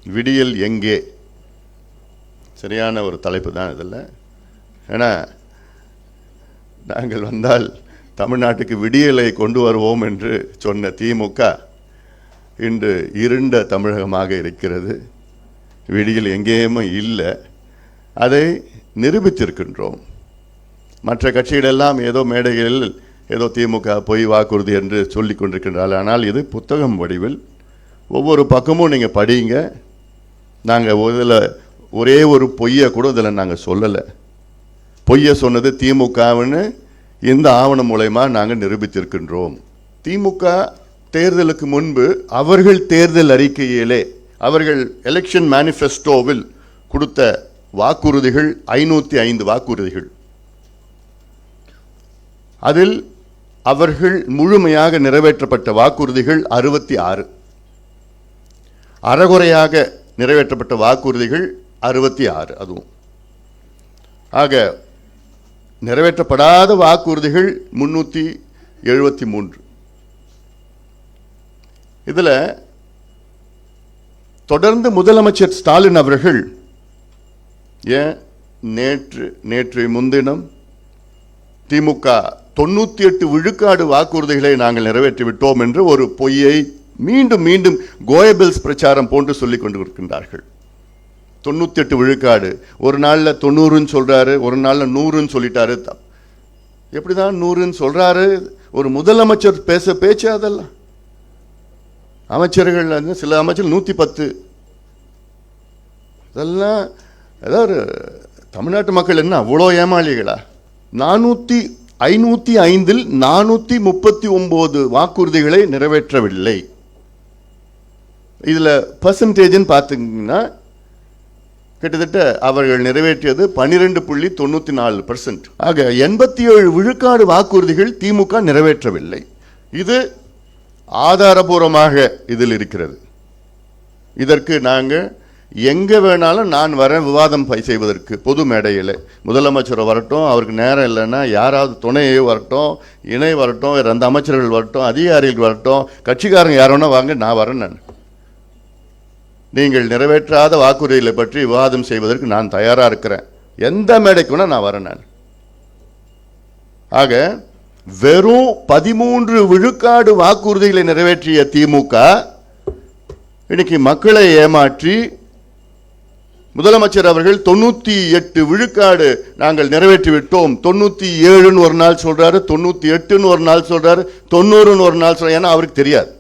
விடியல் எங்கே? சரியான ஒரு தலைப்பு தான் இதில். ஏன்னா நாங்கள் வந்தால் தமிழ்நாட்டுக்கு விடியலை கொண்டு வருவோம் என்று சொன்ன திமுக இன்று இருண்ட தமிழகமாக இருக்கிறது. விடியல் எங்கேயுமே இல்லை. அதை நிரூபித்திருக்கின்றோம். மற்ற கட்சிகளெல்லாம் ஏதோ மேடைகளில் ஏதோ திமுக பொய் வாக்குறுதி என்று சொல்லி கொண்டிருக்கின்றார்கள். ஆனால் இது புத்தகம் வடிவில் ஒவ்வொரு பக்கமும் நீங்கள் படிங்க. நாங்கள் இதில் ஒரே ஒரு பொய்யை கூட இதில் நாங்கள் சொல்லலை. பொய்யை சொன்னது திமுகவுன்னு இந்த ஆவணம் மூலமா நாங்கள் நிரூபித்திருக்கின்றோம். திமுக தேர்தலுக்கு முன்பு அவர்கள் தேர்தல் அறிக்கையிலே அவர்கள் எலெக்ஷன் மேனிஃபெஸ்டோவில் கொடுத்த வாக்குறுதிகள் 505 வாக்குறுதிகள். அதில் அவர்கள் முழுமையாக நிறைவேற்றப்பட்ட வாக்குறுதிகள் 66, அறகுறையாக நிறைவேற்றப்பட்ட வாக்குறுதிகள் 66. அதுவும் ஆக நிறைவேற்றப்படாத வாக்குறுதிகள் 373. இதில் தொடர்ந்து முதலமைச்சர் ஸ்டாலின் அவர்கள் ஏன் நேற்று முன்தினம் திமுக 98 விழுக்காடு வாக்குறுதிகளை நாங்கள் நிறைவேற்றிவிட்டோம் என்று ஒரு பொய்யை மீண்டும் மீண்டும் கோயபிள்ஸ் பிரச்சாரம் போன்று சொல்லிக் கொண்டிருக்கின்றார்கள். 98 விழுக்காடு, ஒரு நாளில் 90ன்னு சொல்றாரு, ஒரு நாளில் 100ன்னு சொல்லிட்டாரு. எப்படிதான் 100ன்னு சொல்றாரு? ஒரு முதலமைச்சர் பேச்சு அதெல்லாம். அமைச்சர்கள் சில அமைச்சர்கள் 110. இதெல்லாம் ஏதாவது தமிழ்நாட்டு மக்கள் என்ன அவ்வளோ ஏமாளிகளா? 505இல் 439 வாக்குறுதிகளை நிறைவேற்றவில்லை. இதில் பர்சன்டேஜ்னு பார்த்தீங்கன்னா கிட்டத்தட்ட அவர்கள் நிறைவேற்றியது 12.94%. ஆக 87 விழுக்காடு வாக்குறுதிகள் திமுக நிறைவேற்றவில்லை. இது ஆதாரபூர்வமாக இதில் இருக்கிறது. இதற்கு நாங்கள் எங்கே வேணாலும் நான் வரேன் விவாதம் செய்வதற்கு. பொது மேடையில் முதலமைச்சர் வரட்டும், அவருக்கு நேரம் இல்லைன்னா யாராவது துணையே வரட்டும், இணை வரட்டும், அந்த அமைச்சர்கள் வரட்டும், அதிகாரிகள் வரட்டும், கட்சிக்காரங்க யாரோன்னா வாங்க, நான் வரேன். நான் நீங்கள் நிறைவேற்றாத வாக்குறுதிகளை பற்றி விவாதம் செய்வதற்கு நான் தயாராக இருக்கிறேன். எந்த மேடைக்குன்னா நான் வரேன். நான் ஆக வெறும் 13 விழுக்காடு வாக்குறுதிகளை நிறைவேற்றிய திமுக இன்னைக்கு மக்களை ஏமாற்றி முதலமைச்சர் அவர்கள் 98 விழுக்காடு நாங்கள் நிறைவேற்றி விட்டோம், 97ன்னு ஒரு நாள் சொல்றாரு, 98ன்னு ஒரு நாள் சொல்றாரு, 90ன்னு ஒரு நாள் சொல்றாரு. ஏன்னா அவருக்கு தெரியாது.